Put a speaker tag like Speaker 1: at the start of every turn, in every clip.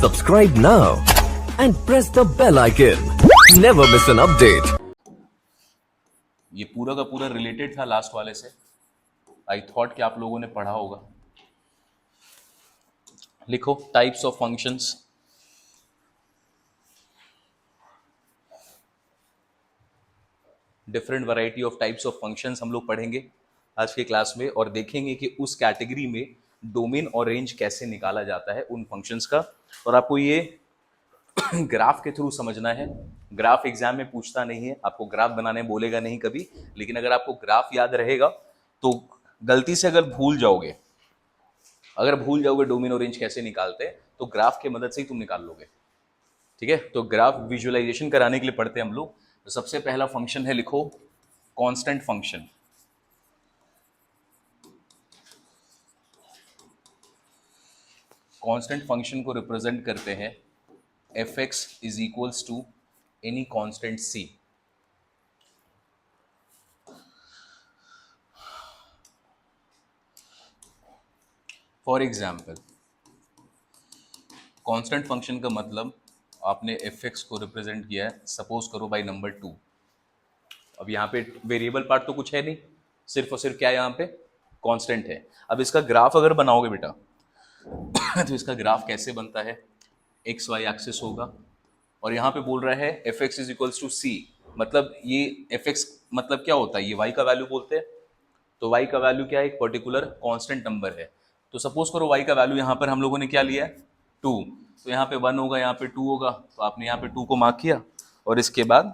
Speaker 1: Subscribe now and press the bell icon. Never miss an update.
Speaker 2: ये पूरा का पूरा रिलेटेड था लास्ट वाले से। आई थॉट कि आप लोगों ने पढ़ा होगा। लिखो types of functions. Different variety of types of functions हम लोग पढ़ेंगे आज के क्लास में और देखेंगे कि उस कैटेगरी में डोमेन और रेंज कैसे निकाला जाता है उन फंक्शंस का। और आपको ये ग्राफ के थ्रू समझना है। ग्राफ एग्जाम में पूछता नहीं है, आपको ग्राफ बनाने बोलेगा नहीं कभी, लेकिन अगर आपको ग्राफ याद रहेगा तो गलती से अगर भूल जाओगे डोमेन और रेंज कैसे निकालते हैं तो ग्राफ की मदद से ही तुम निकाल लोगे। ठीक है, तो ग्राफ विजुअलाइजेशन कराने के लिए पढ़ते हैं हम लोग। तो सबसे पहला फंक्शन है, लिखो कांस्टेंट फंक्शन। कांस्टेंट फंक्शन को रिप्रेजेंट करते हैं fx is equals to any constant c। For example constant function का मतलब आपने fx को रिप्रेजेंट किया है, सपोज करो बाय नंबर 2। अब यहाँ पे वेरिएबल पार्ट तो कुछ है नहीं, सिर्फ और सिर्फ क्या है यहाँ पे कांस्टेंट है। अब इसका ग्राफ अगर बनाओगे बेटा तो इसका ग्राफ कैसे बनता है, एक्स वाई एक्सिस होगा और यहाँ पे बोल रहा है f x is equals to c. मतलब ये एफ एक्स मतलब क्या होता है, ये वाई का वैल्यू बोलते हैं। तो वाई का वैल्यू क्या है, एक पर्टिकुलर कांस्टेंट नंबर है। तो सपोज करो वाई का वैल्यू यहाँ पर हम लोगों ने क्या लिया है 2, तो यहाँ पे 1 होगा, यहाँ पे 2 होगा, तो आपने यहाँ पे 2 को मार्क किया। और इसके बाद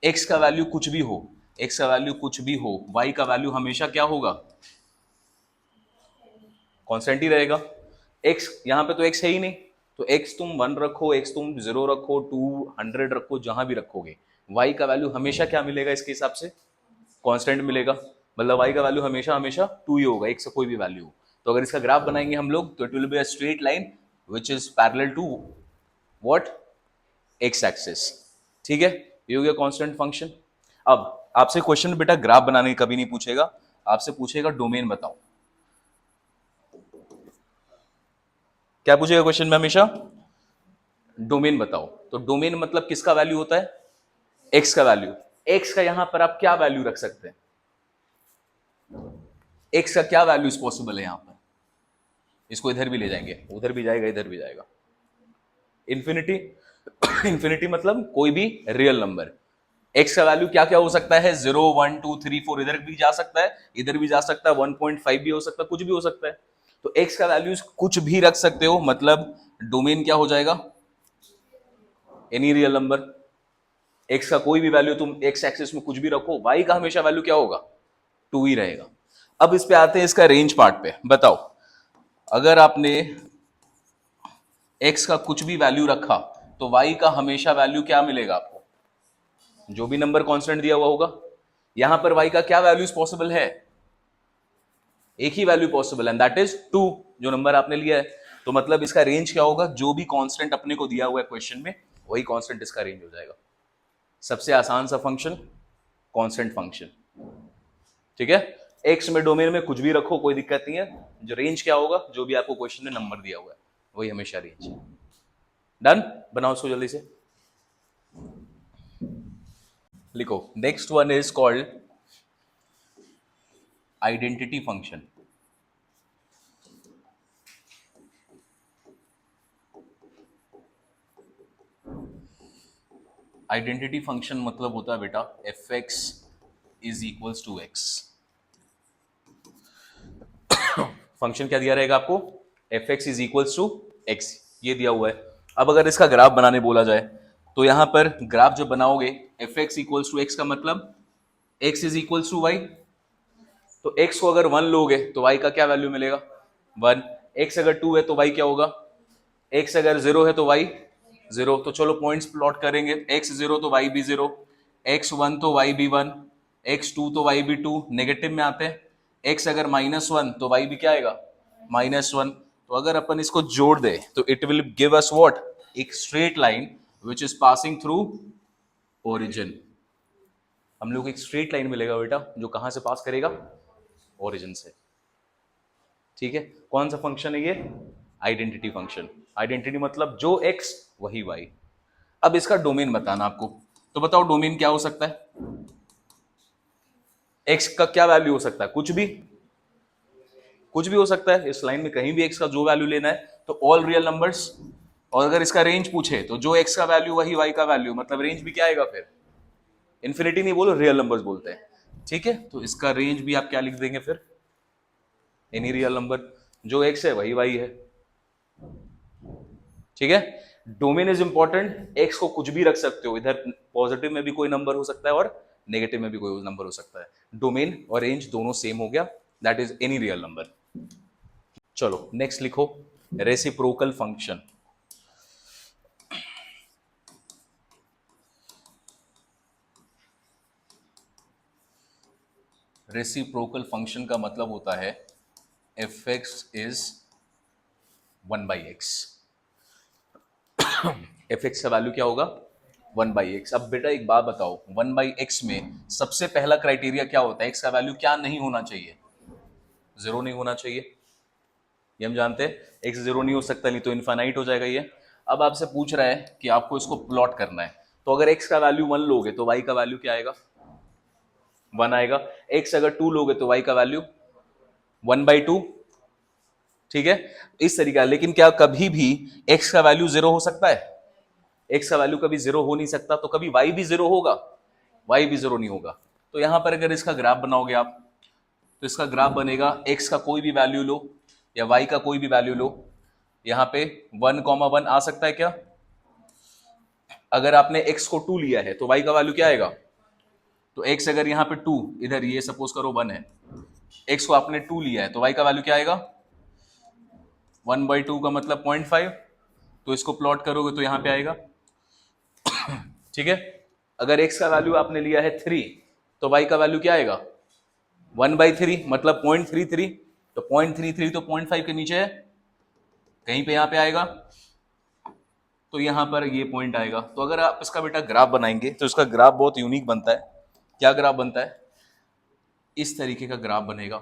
Speaker 2: x का वैल्यू कुछ भी हो, x का वैल्यू कुछ भी हो, y का वैल्यू हमेशा क्या होगा, कांस्टेंट ही रहेगा। x यहाँ पे तो x है ही नहीं, तो x तुम 1 रखो, x तुम 0 रखो, 200 रखो, जहां भी रखोगे y का वैल्यू हमेशा क्या मिलेगा, इसके हिसाब से कांस्टेंट मिलेगा। मतलब y का वैल्यू हमेशा हमेशा 2 ही होगा, x का कोई भी वैल्यू हो। तो अगर इसका ग्राफ बनाएंगे हम लोग तो it will be a straight line which is parallel to what, x axis. ठीक है, ये हो गया कांस्टेंट फंक्शन। अब आपसे क्वेश्चन बेटा ग्राफ बनाने कभी नहीं पूछेगा, आपसे पूछेगा डोमेन बताओ। क्या पूछेगा क्वेश्चन में हमेशा, डोमेन बताओ। तो डोमेन मतलब किसका वैल्यू होता है, एक्स का वैल्यू। एक्स का यहां पर आप क्या वैल्यू रख सकते हैं, एक्स का क्या वैल्यू पॉसिबल है यहां पर। इसको इधर भी ले जाएंगे, उधर भी जाएगा, इधर भी जाएगा। इंफिनिटी इंफिनिटी मतलब कोई भी रियल नंबर। एक्स का वैल्यू क्या क्या हो सकता है, 0 1 2 3 4, इधर भी जा सकता है, इधर भी जा सकता है, 1.5 भी हो सकता है, कुछ भी हो सकता है। तो एक्स का वैल्यू कुछ भी रख सकते हो, मतलब डोमेन क्या हो जाएगा, एनी रियल नंबर। एक्स का कोई भी वैल्यू तुम एक्स एक्सिस में कुछ भी रखो, वाई का हमेशा वैल्यू क्या होगा, 2 ही रहेगा। अब इस पे आते हैं इसका रेंज पार्ट पे। बताओ अगर आपने एक्स का कुछ भी वैल्यू रखा तो वाई का हमेशा वैल्यू क्या मिलेगा आपको, जो भी नंबर कांस्टेंट दिया हुआ होगा। यहां पर वाई का क्या वैल्यूज पॉसिबल है, एक ही वैल्यू पॉसिबल है, दैट इज 2, जो नंबर आपने लिया है। तो मतलब इसका रेंज क्या होगा, जो भी कांस्टेंट अपने को दिया हुआ है क्वेश्चन में वही कांस्टेंट इसका रेंज हो जाएगा। सबसे आसान सा फंक्शन कांस्टेंट फंक्शन। ठीक है, एक्स में डोमेन में कुछ भी रखो कोई दिक्कत नहीं है, जो रेंज क्या होगा, जो भी आपको क्वेश्चन में नंबर दिया हुआ है वही हमेशा रेंज। डन, बनाओ उसको जल्दी से। लिखो next one is called identity function. Identity function मतलब होता है बेटा f x is equals to x. Function क्या दिया रहेगा आपको, f x is equals to x, ये दिया हुआ है। अब अगर इसका ग्राफ बनाने बोला जाए तो यहां पर ग्राफ जब बनाओगे f x equals to x का मतलब x is equals to y. तो एक्स को अगर 1 लोगे तो वाई का क्या वैल्यू मिलेगा, 1। एक्स अगर 2 है तो वाई क्या होगा, एक्स अगर 0 है तो वाई 0। तो चलो पॉइंट्स प्लॉट करेंगे, एक्स 0 तो वाई भी 0, एक्स 1 तो वाई भी 1, एक्स 2 तो वाई भी 2। नेगेटिव में आते हैं, एक्स अगर -1 तो वाई भी क्या आएगा, -1। तो अगर अपन इसको जोड़ दे तो it will give us what, एक straight line which is passing through origin. हम लोग एक स्ट्रेट लाइन मिलेगा बेटा जो कहां से पास करेगा, ओरिजिन से। ठीक है, कौन सा फंक्शन है ये, आइडेंटिटी फंक्शन। आइडेंटिटी मतलब जो x वही y। अब इसका डोमेन बताना आपको, तो बताओ डोमेन क्या हो सकता है? x का क्या वैल्यू हो सकता है? कुछ भी हो सकता है। इस लाइन में कहीं भी x का जो वैल्यू लेना है, तो ऑल रियल नंबर्स। और अगर इसका रेंज पूछे तो जो x का वैल्यू वही y का वैल्यू, मतलब रेंज भी क्या आएगा फिर? इन्फिनिटी नहीं बोलो, रियल नंबर्स बोलते हैं। ठीक है, तो इसका रेंज भी आप क्या लिख देंगे फिर? एनी रियल नंबर, जो x है वही y है। ठीक है, डोमेन इज इंपॉर्टेंट। x को कुछ भी रख सकते हो, इधर पॉजिटिव में भी कोई नंबर हो सकता है और नेगेटिव में भी कोई नंबर हो सकता है। डोमेन और रेंज दोनों सेम हो गया, that is any real number. चलो नेक्स्ट लिखो, रेसिप्रोकल फंक्शन। रेसिप्रोकल फंक्शन का मतलब होता है f x is 1/x। F x का वैल्यू क्या होगा? 1/x। अब बेटा एक बात बताओ, 1/x में सबसे पहला क्राइटेरिया क्या होता है? एक्स का वैल्यू क्या नहीं होना चाहिए? जीरो नहीं होना चाहिए, ये हम जानते हैं। एक्स जीरो नहीं हो सकता, नहीं तो इनफाइनाइट हो जाएगा ये। अब आपसे पूछ रहा है कि आपको इसको प्लॉट करना है, तो अगर एक्स का वैल्यू 1 लोगे तो वाई का वैल्यू क्या आएगा? 1 आएगा। एक्स अगर 2 लोगे तो वाई का वैल्यू 1/2। ठीक है, इस तरीका। लेकिन क्या कभी भी एक्स का वैल्यू जीरो हो सकता है? एक्स का वैल्यू कभी जीरो हो नहीं सकता, तो कभी वाई भी जीरो होगा? वाई भी जीरो नहीं होगा। तो यहां पर अगर इसका ग्राफ बनाओगे आप, तो इसका ग्राफ बनेगा, एक्स का कोई भी वैल्यू लो या वाई का कोई भी वैल्यू लो, यहां पे 1,1 आ सकता है क्या? अगर आपने एक्स को 2 लिया है तो वाई का वैल्यू क्या आएगा? तो एक्स अगर यहां पे 2, इधर ये सपोज करो 1 है, एक्स को आपने 2 लिया है तो वाई का वैल्यू क्या आएगा? 1/2 का मतलब 0.5। तो इसको प्लॉट करोगे तो यहां पे आएगा। ठीक है, अगर x का वैल्यू आपने लिया है 3, तो y का वैल्यू क्या आएगा? 1/3 मतलब 0.33। तो 0.33 तो 0.5 के नीचे है, कहीं पे यहां पे आएगा, तो यहां पर ये पॉइंट आएगा। तो अगर आप इसका बेटा ग्राफ बनाएंगे तो इसका ग्राफ बहुत यूनिक बनता है। क्या ग्राफ बनता है? इस तरीके का ग्राफ बनेगा।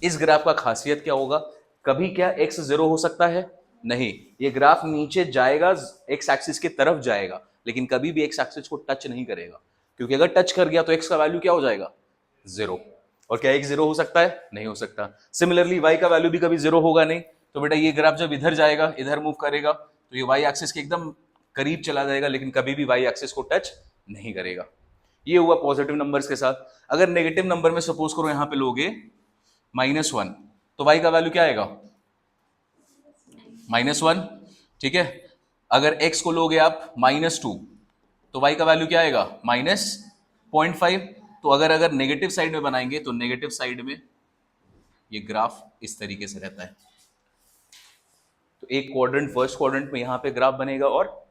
Speaker 2: इस ग्राफ का खासियत क्या होगा? कभी क्या x जीरो हो सकता है? नहीं, ये ग्राफ नीचे जाएगा, x एक्सिस की तरफ जाएगा, लेकिन कभी भी x एक्सिस को टच नहीं करेगा, क्योंकि अगर टच कर गया तो x का वैल्यू क्या हो जाएगा? जीरो। और क्या x जीरो हो सकता है? नहीं हो सकता। सिमिलरली y का वैल्यू भी कभी जीरो होगा नहीं। तो बेटा ये ग्राफ जब इधर जाएगा, इधर मूव करेगा, तो ये y एक्सिस के एकदम करीब चला जाएगा, लेकिन कभी भी y एक्सिस को टच नहीं करेगा। ये हुआ पॉजिटिव नंबर्स के साथ। अगर नेगेटिव नंबर में सपोज करो यहां पे लोगे -1, तो y का वैल्यू क्या आएगा? -1। ठीक है, अगर x को लोगे आप -2, तो y का वैल्यू क्या आएगा? -0.5। तो अगर नेगेटिव साइड में बनाएंगे तो नेगेटिव साइड में ये ग्राफ इस तरीके से रहता है। तो एक क्वाड्रेंट, फर्स्ट क्वाड्रेंट में यहां पे ग्राफ बनेगा, और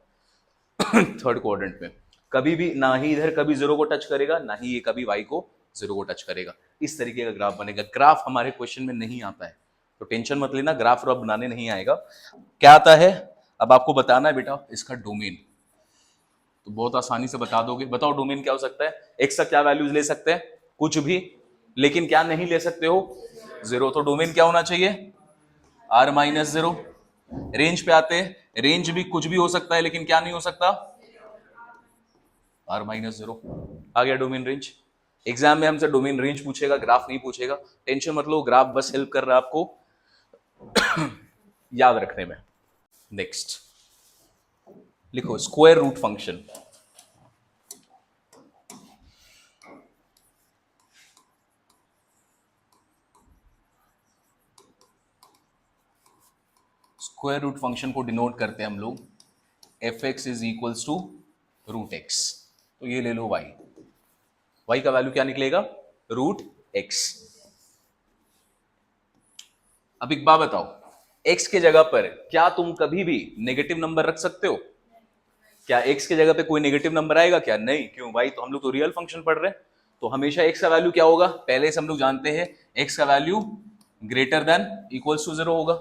Speaker 2: थर्ड क्वाड्रेंट में कभी भी ना ही इधर कभी जीरो को टच करेगा, ना ही ये कभी y को जीरो को टच करेगा। इस तरीके का ग्राफ बनेगा। ग्राफ हमारे क्वेश्चन में नहीं आता है, तो टेंशन मत लेना, ग्राफ और बनाने नहीं आएगा। क्या आता है अब आपको बताना है बेटा? इसका डोमेन। तो बहुत आसानी से बता दोगे। बताओ डोमेन क्या हो सकता है? एक्स का क्या वैल्यूज ले सकते हैं? कुछ भी, लेकिन क्या नहीं ले सकते हो? जीरो। तो डोमेन क्या होना चाहिए? r-0। रेंज पे आते हैं, रेंज भी कुछ भी हो सकता है, लेकिन क्या नहीं हो सकता? r-0। आ गया डोमेन रेंज। एग्जाम में हमसे डोमेन रेंज पूछेगा, ग्राफ नहीं पूछेगा। टेंशन मत लो, ग्राफ बस हेल्प कर रहा है आपको याद रखने में। नेक्स्ट लिखो, square root function. Square root function को डिनोट करते हैं हम लोग f x is equals to root x. तो ये ले लो y, y का वैल्यू क्या निकलेगा? Root x. अब एक बात बताओ, x के जगह पर क्या तुम कभी भी नेगेटिव नंबर रख सकते हो? क्या x के जगह पे कोई नेगेटिव नंबर आएगा क्या? नहीं। क्यों भाई? तो हम लोग तो रियल फंक्शन पढ़ रहे हैं, तो हमेशा x का वैल्यू क्या होगा? पहले से हम लोग जानते हैं x का value greater than equals to zero होगा,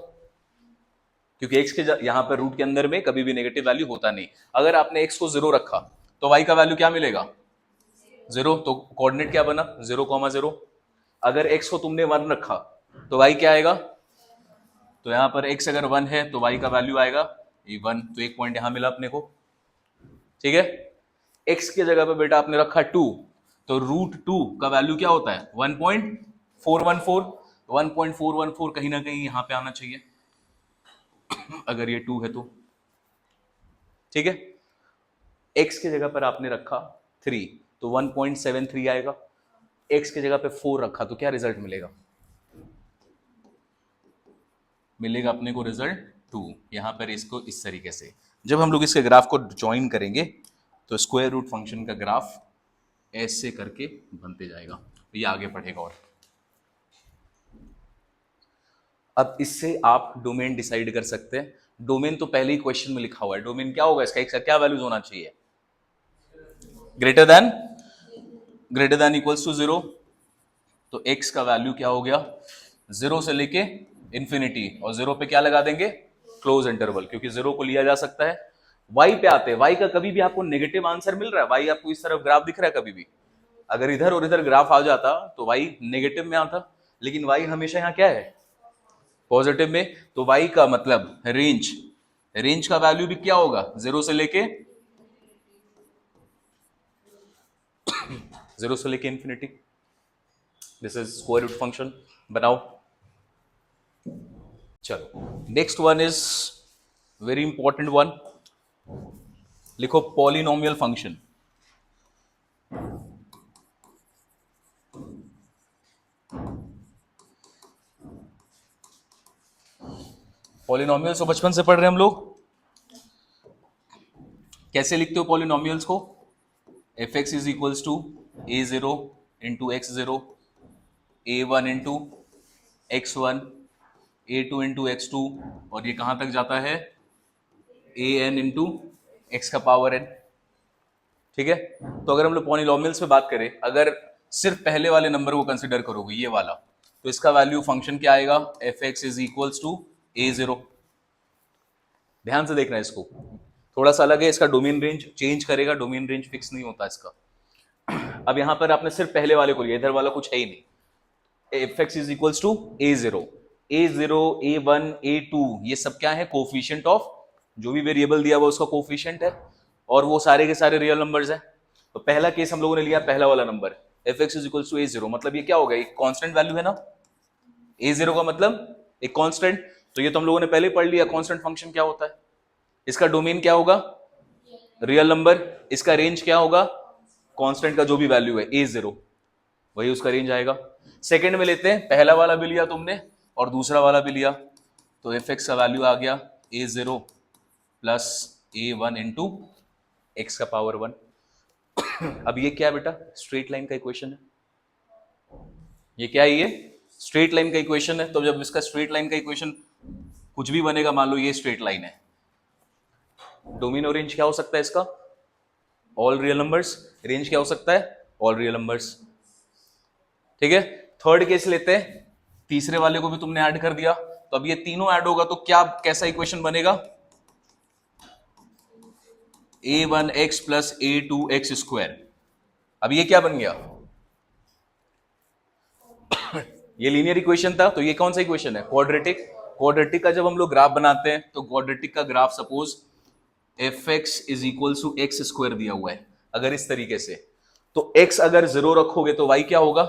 Speaker 2: क्योंकि x के यहां पर रूट के अंदर में कभी भी नेगेटिव वैल्यू होता नहीं। अगर आपने x को जीरो रखा तो y का वैल्यू क्या मिलेगा? जीरो। तो कोऑर्डिनेट क्या बना? 0,0। अगर x को तुमने 1 रखा तो y क्या आएगा? तो यहाँ पर x अगर 1 है तो y का वैल्यू आएगा ये 1, तो एक पॉइंट यहां मिला अपने को। ठीक है, x की जगह पे बेटा आपने रखा 2, तो √2 का वैल्यू क्या होता है 1.414, 1.414 कहीं ना कहीं यहां पे आना चाहिए अगर ये 2 है तो। ठीक है, x की जगह पर आपने रखा 3 तो 1.73 आएगा, x की जगह पे 4 रखा तो क्या रिजल्ट मिलेगा, मिलेगा अपने को रिजल्ट 2। यहां पर इसको इस तरीके से जब हम लोग इसके ग्राफ को ज्वाइन करेंगे तो स्क्वायर रूट फंक्शन का ग्राफ ऐसे करके बनते जाएगा, ये आगे पढ़ेगा। और अब इससे आप डोमेन डिसाइड कर सकते हैं। डोमेन तो पहले ही क्वेश्चन में लिखा हुआ है, डोमेन क्या होगा इसका, क्या वैल्यूज होना चाहिए, ग्रेटर देन इक्वल्स टू 0, तो x का वैल्यू क्या हो गया 0 से लेके इंफिनिटी, और 0 पे क्या लगा देंगे क्लोज इंटरवल, क्योंकि 0 को लिया जा सकता है। y पे आते हैं, y का कभी भी आपको नेगेटिव आंसर मिल रहा है, y आपको इस तरफ ग्राफ दिख रहा है कभी भी, अगर इधर और इधर ग्राफ आ जाता तो y नेगेटिव में आता, लेकिन y हमेशा यहाँ क्या है पॉजिटिव में, तो y का मतलब रेंज का वैल्यू भी क्या होगा 0 से लेके infinity. This is square root function. बनाओ, चलो next one is very important one, लिखो पॉलिनोमियल फंक्शन। पॉलिनोमियल्स तो बचपन से पढ़ रहे हैं हम लोग, कैसे लिखते हो पॉलिनोमियल्स को, fx is equals to a0 into x0, a1 into x1, a2 into x2, और ये कहां तक जाता है an इंटू एक्स का पावर n। ठीक है, तो अगर हम लोग पॉलिनोमियल्स पे बात करें, अगर सिर्फ पहले वाले नंबर को कंसिडर करोगे ये वाला, तो इसका वैल्यू फंक्शन क्या आएगा fx is equals to a0। ध्यान से देखना है इसको, थोड़ा सा अलग है, इसका डोमेन रेंज चेंज करेगा, डोमेन रेंज फिक्स नहीं होता इसका। अब यहां पर आपने सिर्फ पहले वाले को लिया, इधर वाला कुछ है ही नहीं। fx is equals to a0, a1, a2 ये सब क्या है कोफिशिएंट ऑफ, जो भी वेरिएबल दिया हुआ उसका कोफिशिएंट है, और वो सारे के सारे रियल नंबर्स हैं। तो पहला केस हम लोगों ने लिया पहला वाला number fx is equals to a0, मतलब ये क्या होगा एक कांस्टेंट वैल्यू है ना, a0 का मतलब एक कांस्टेंट, तो ये तो हम लोगों ने पहले पढ़ लिया कांस्टेंट फंक्शन क्या होता है। इसका डोमेन क्या होगा रियल नंबर, इसका रेंज क्या होगा कांस्टेंट का जो भी वैल्यू है a0, वही उसका रेंज आएगा। सेकंड में लेते हैं, पहला वाला भी लिया तुमने और दूसरा वाला भी लिया, तो fx का वैल्यू आ गया a0 plus a1 into x का पावर 1। अब ये क्या बेटा स्ट्रेट लाइन का इक्वेशन है, ये क्या है ये स्ट्रेट लाइन का इक्वेशन है। तो जब इसका स्ट्रेट लाइन का इक्वेशन कुछ भी बनेगा, मान लो ये स्ट्रेट लाइन है, डोमेन और रेंज क्या हो सकता है इसका ऑल रियल नंबर्स, रेंज क्या हो सकता है ऑल रियल नंबर्स। ठीक है, थर्ड केस लेते हैं, तीसरे वाले को भी तुमने ऐड कर दिया, तो अब ये तीनों ऐड होगा तो क्या कैसा इक्वेशन बनेगा a1x प्लस a2x स्क्वायर। अब ये क्या बन गया ये लीनियर इक्वेशन था, तो ये कौन सा इक्वेशन है क्वाड्रेटिक। क्वाड्रेटिक का जब हम लोग ग्राफ बनाते हैं तो क्वाड्रेटिक का graph suppose fx is equal to x square दिया हुआ है, अगर इस तरीके से, तो x अगर 0 रखोगे तो y क्या होगा,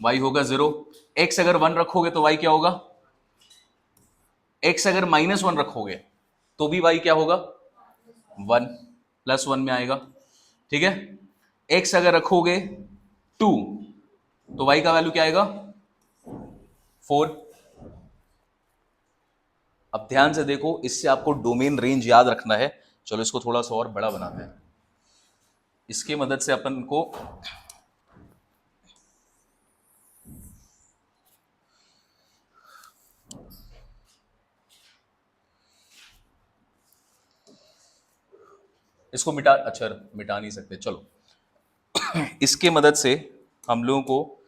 Speaker 2: y होगा 0। x अगर 1 रखोगे तो y क्या होगा, x अगर -1 रखोगे तो भी y क्या होगा 1, +1 में आएगा। ठीक है, x अगर रखोगे 2 तो y का वैल्यू क्या आएगा 4। अब ध्यान से देखो, इससे आपको डोमेन रेंज याद रखना है। चलो इसको थोड़ा सा और बड़ा बनाते हैं, इसकी मदद से अपन को इसको मिटा नहीं सकते, चलो इसके मदद से हम लोगों को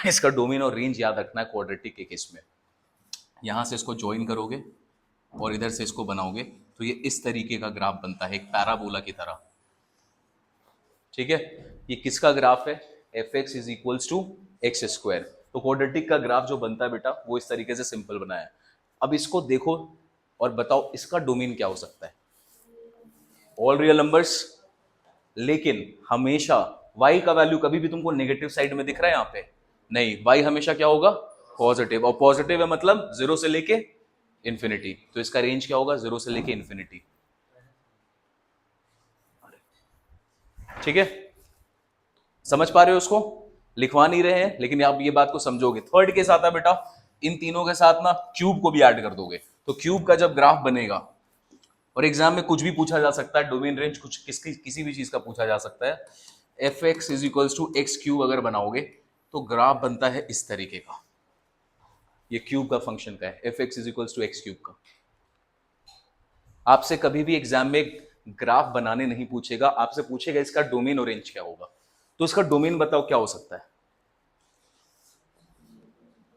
Speaker 2: इसका डोमेन और रेंज याद रखना है क्वाड्रेटिक के केस में। यहां से इसको ज्वाइन करोगे और इधर से इसको बनाओगे तो ये इस तरीके का ग्राफ बनता है, एक पैराबोला की तरह। ठीक है, ये किसका ग्राफ है fx is equals to x square. तो क्वाड्रेटिक का ग्राफ जो बनता है बेटा वो इस तरीके से सिंपल बनाया है। अब इसको देखो और बताओ इसका डोमेन क्या हो सकता है। ऑल रियल नंबर्स, लेकिन हमेशा y का वैल्यू कभी भी तुमको नेगेटिव साइड में दिख रहा है यहाँ पे? नहीं, y हमेशा क्या होगा? पॉजिटिव, और पॉजिटिव है मतलब जीरो से लेके इंफिनिटी, तो इसका रेंज क्या होगा? जीरो से लेके इंफिनिटी। ठीक है, समझ पा रहे हो? उसको लिखवा नहीं रहे हैं, लेकिन आप ये बात को समझोगे। थर्ड केस आता है बेटा, इन तीनों के साथ ना क्यूब को भी ऐड कर दोगे, तो क्यूब का जब ग्राफ बनेगा, और एग्जाम में कुछ भी पूछा जा सकता है, डोमेन रेंज कुछ किसी भी चीज का पूछा जा सकता है, f x is equals to x cube अगर बनाओगे तो ग्राफ बनता है इस तरीके का। ये क्यूब का फंक्शन का है, f x is equals to x cube का। आपसे कभी भी एग्जाम में ग्राफ बनाने नहीं पूछेगा, आपसे पूछेगा इसका डोमेन और रेंज क्या होगा। तो इसका डोमेन बताओ क्या हो सकता है?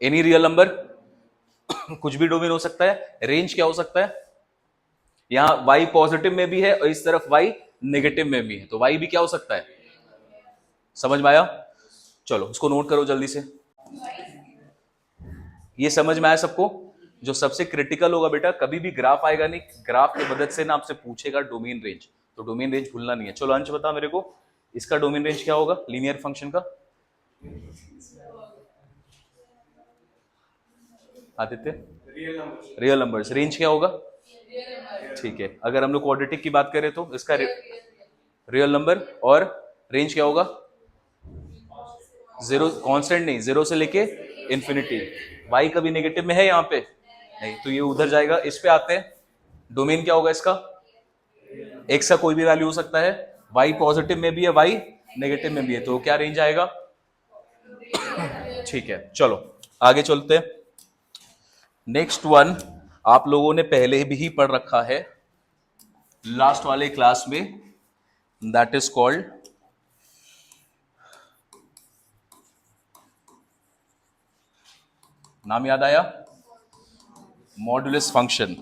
Speaker 2: एनी रियल नंबर कुछ भी डोमेन हो सकता है। रेंज क्या हो सकता है? यहां y पॉजिटिव में भी है और इस तरफ y नेगेटिव में भी है, तो y भी क्या हो सकता है? समझ में आया? चलो इसको नोट करो जल्दी से। ये समझ में आया सबको? जो सबसे क्रिटिकल होगा बेटा, कभी भी ग्राफ आएगा नहीं, ग्राफ की मदद से ना आपसे पूछेगा डोमेन रेंज, तो डोमेन रेंज भूलना नहीं है। चलो अंश बता मेरे को, इसका डोमेन रेंज क्या होगा लीनियर फंक्शन का? Aditya, real numbers. रेंज क्या होगा? ठीक है, अगर हम लोग क्वाड्रेटिक की बात करें तो इसका रियल नंबर, और रेंज क्या होगा? जीरो, कांस्टेंट नहीं, जीरो से लेके इंफिनिटी। y कभी नेगेटिव में है यहाँ पे? नहीं, तो ये उधर जाएगा। इस पे आते हैं, डोमेन क्या होगा इसका? x का कोई भी वैल्यू हो सकता है, y पॉजिटिव में भी है, y नेगेटिव में भी है, तो क्या रेंज आएगा? ठीक है, चलो आगे चलते हैं। नेक्स्ट वन आप लोगों ने पहले भी ही पढ़ रखा है लास्ट वाले क्लास में, दैट इज कॉल्ड नाम याद आया? Modulus function.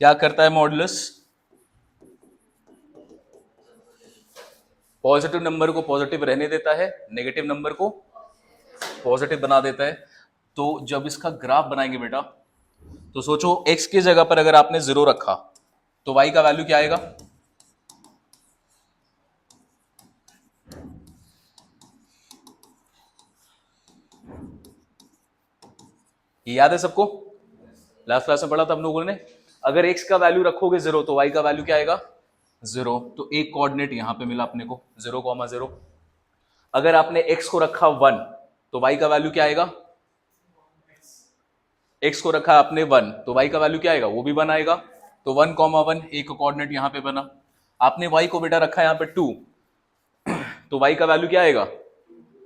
Speaker 2: क्या करता है मॉडुलस? पॉजिटिव नंबर को पॉजिटिव रहने देता है, नेगेटिव नंबर को पॉजिटिव बना देता है। तो जब इसका ग्राफ बनाएंगे बेटा, तो सोचो x की जगह पर अगर आपने जीरो रखा तो y का वैल्यू क्या आएगा? ये याद है सबको? लास्ट क्लास में पढ़ा था हम लोगों ने। अगर x का वैल्यू रखोगे जीरो तो y का वैल्यू क्या आएगा? जीरो। तो एक कोऑर्डिनेट यहां पे मिला अपने को, 0,0। अगर आपने x को रखा 1 तो y का वैल्यू क्या आएगा? x को रखा आपने 1 तो y का वैल्यू क्या आएगा? वो भी 1 आएगा। तो 1,1 एक कोऑर्डिनेट यहां पे बना। आपने y को बेटा रखा यहां पे 2 तो y का वैल्यू क्या आएगा?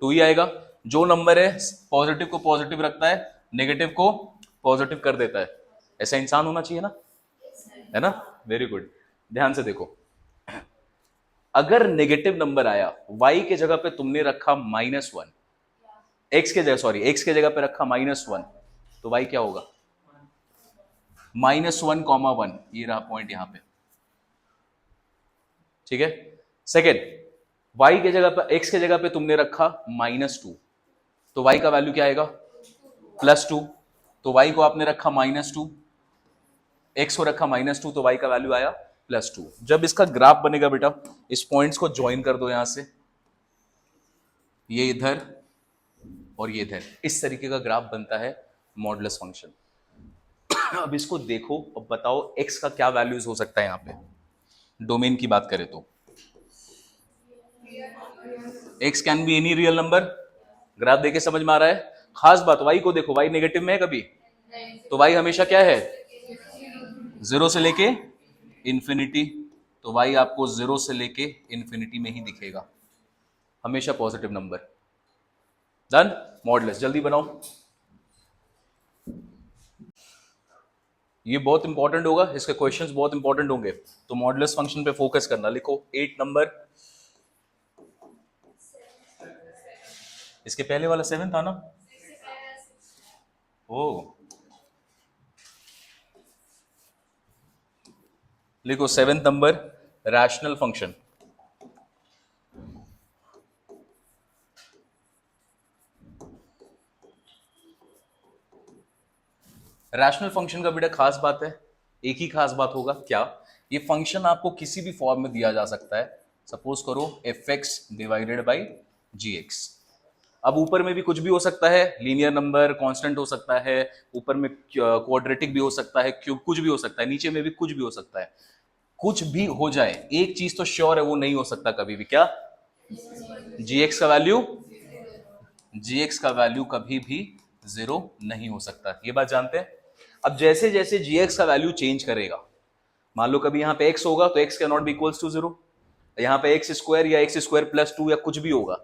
Speaker 2: 2 ही आएगा। जो नंबर है पॉजिटिव को पॉजिटिव रखता है, नेगेटिव को पॉजिटिव कर देता है। ऐसा इंसान होना चाहिए ना, है ना? वेरी गुड, ध्यान से देखो। अगर नेगेटिव नंबर आया, y के जगह पे तुमने रखा -1, x के जगह पे रखा -1, तो y क्या होगा? -1,1, ये रहा पॉइंट यहां पे। ठीक है। सेकेंड, y के जगह पर, x के जगह पे तुमने रखा -2, तो y का वैल्यू क्या आएगा? +2। तो y को आपने रखा -2, x को रखा -2, तो y का वैल्यू आया +2। जब इसका ग्राफ बनेगा बेटा, इस पॉइंट्स को ज्वाइन कर दो यहां से, ये इधर और ये इधर, इस तरीके का ग्राफ बनता है मॉडुलस फंक्शन। अब इसको देखो और बताओ x का क्या वैल्यूज हो सकता है यहां पे, डोमेन की बात करें तो। x can be any real number. Graph देखे समझ में आ रहा है? खास बात, y को देखो, y नेगेटिव में है कभी? तो y हमेशा क्या है? जीरो से लेके इंफिनिटी। तो y आपको जीरो से लेके इंफिनिटी में ही दिखेगा, हमेशा पॉजिटिव नंबर। डन। मॉडुलस जल्दी बनाओ, ये बहुत इंपॉर्टेंट होगा, इसके क्वेश्चंस बहुत इंपॉर्टेंट होंगे, तो मॉडुलस फंक्शन पे फोकस करना। लिखो 8 नंबर, इसके पहले वाला 7 था ना? ओ, लिखो 7 number, rational function. Rational function का बेटा खास बात है, एक ही खास बात होगा क्या, ये फंक्शन आपको किसी भी फॉर्म में दिया जा सकता है। सपोज करो f x divided by g x. अब ऊपर में भी कुछ भी हो सकता है, लीनियर नंबर, कांस्टेंट हो सकता है, ऊपर में क्वाड्रेटिक भी हो सकता है, क्यूब, कुछ भी हो सकता है, नीचे में भी कुछ भी हो सकता है। कुछ भी हो जाए, एक चीज तो श्योर है, वो नहीं हो सकता कभी भी, क्या, जीएक्स का वैल्यू, जीएक्स का वैल्यू कभी भी जीरो नहीं हो सकता, ये बात जानते हैं। अब जैसे जैसे जीएक्स का वैल्यू चेंज करेगा, मान लो कभी यहां पे एक्स होगा तो x can not be equals to zero, यहां पे एक्स स्क्वायर या एक्स स्क्वायर प्लस टू या कुछ भी होगा,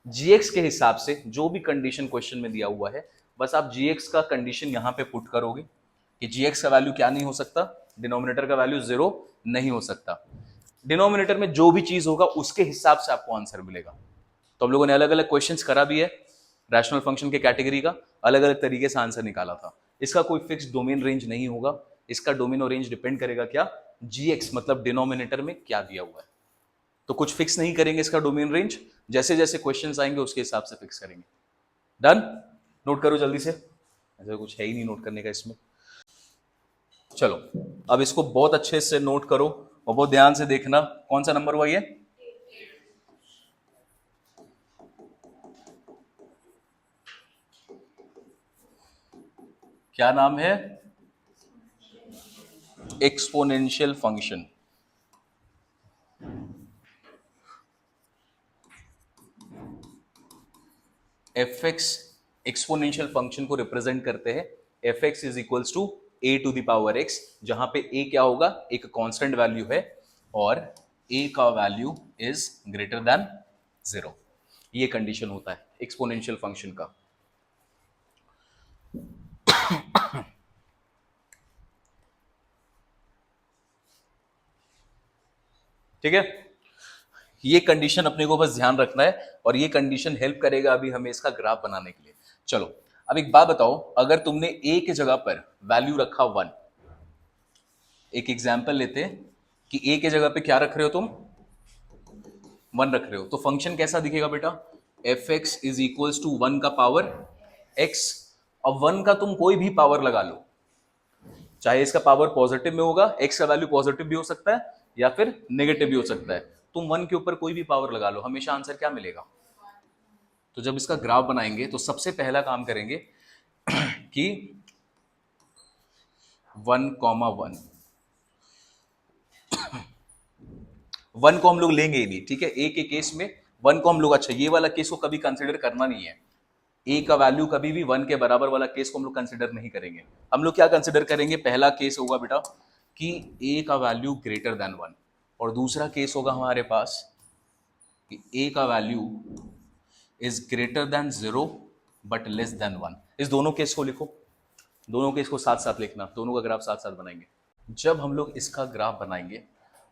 Speaker 2: जीएक्स के हिसाब से जो भी कंडीशन क्वेश्चन में दिया हुआ है, बस आप जीएक्स का कंडीशन यहां पे पुट करोगे कि जीएक्स का वैल्यू क्या नहीं हो सकता, डिनोमिनेटर का वैल्यू जीरो नहीं हो सकता। डिनोमिनेटर में जो भी चीज होगा उसके हिसाब से आपको आंसर मिलेगा। तो हम लोगों ने अलग अलग क्वेश्चंस करा भी है रैशनल फंक्शन के कैटेगरी का, अलग अलग तरीके से आंसर निकाला था। इसका कोई फिक्स डोमेन रेंज नहीं होगा, इसका डोमेन और रेंज डिपेंड करेगा क्या, जीएक्स मतलब डिनोमिनेटर में क्या दिया हुआ है। तो कुछ फिक्स नहीं करेंगे इसका डोमेन रेंज, जैसे जैसे क्वेश्चंस आएंगे उसके हिसाब से फिक्स करेंगे। डन, नोट करो जल्दी से, ऐसा कुछ है ही नहीं नोट करने का इसमें। चलो अब इसको बहुत अच्छे से नोट करो और बहुत ध्यान से देखना, कौन सा नंबर हुआ ये, क्या नाम है, exponential function. F x exponential function को रिप्रेजेंट करते हैं, f x is equals to a to the power x, जहां पे ए क्या होगा, एक कांस्टेंट वैल्यू है और ए का value is greater than zero. ये कंडीशन होता है एक्सपोनेंशियल फंक्शन का। ठीक है, ये कंडीशन अपने को बस ध्यान रखना है और ये कंडीशन हेल्प करेगा अभी हमें इसका ग्राफ बनाने के लिए। चलो अब एक बात बताओ, अगर तुमने ए के जगह पर वैल्यू रखा 1, एक एग्जांपल लेते हैं कि ए के जगह पे क्या रख रहे हो तुम, 1 रख रहे हो, तो फंक्शन कैसा दिखेगा बेटा, f x is equals to 1 का पावर x। अब 1 का तुम कोई भी पावर लगा लो, चाहे इसका पावर पॉजिटिव में होगा, x का वैल्यू पॉजिटिव भी हो सकता है या फिर नेगेटिव भी हो सकता है, तुम 1 के ऊपर कोई भी पावर लगा लो, हमेशा आंसर क्या मिलेगा। तो जब इसका ग्राफ बनाएंगे तो सबसे पहला काम करेंगे कि 1,1 1 को हम लोग लेंगे ही नहीं, ठीक है, ए के केस में 1 को हम लोग, अच्छा ये वाला केस को कभी कंसिडर करना नहीं है, ए का वैल्यू कभी भी 1 के बराबर वाला केस को हम लोग कंसिडर नहीं करेंगे। हम लोग क्या कंसिडर करेंगे, पहला केस होगा बेटा कि ए का वैल्यू ग्रेटर देन 1, और दूसरा केस होगा हमारे पास कि ए का value is greater than 0 but less than 1। इस दोनों केस को लिखो, दोनों केस को साथ साथ लिखना, दोनों का ग्राफ साथ साथ बनाएंगे। जब हम लोग इसका ग्राफ बनाएंगे,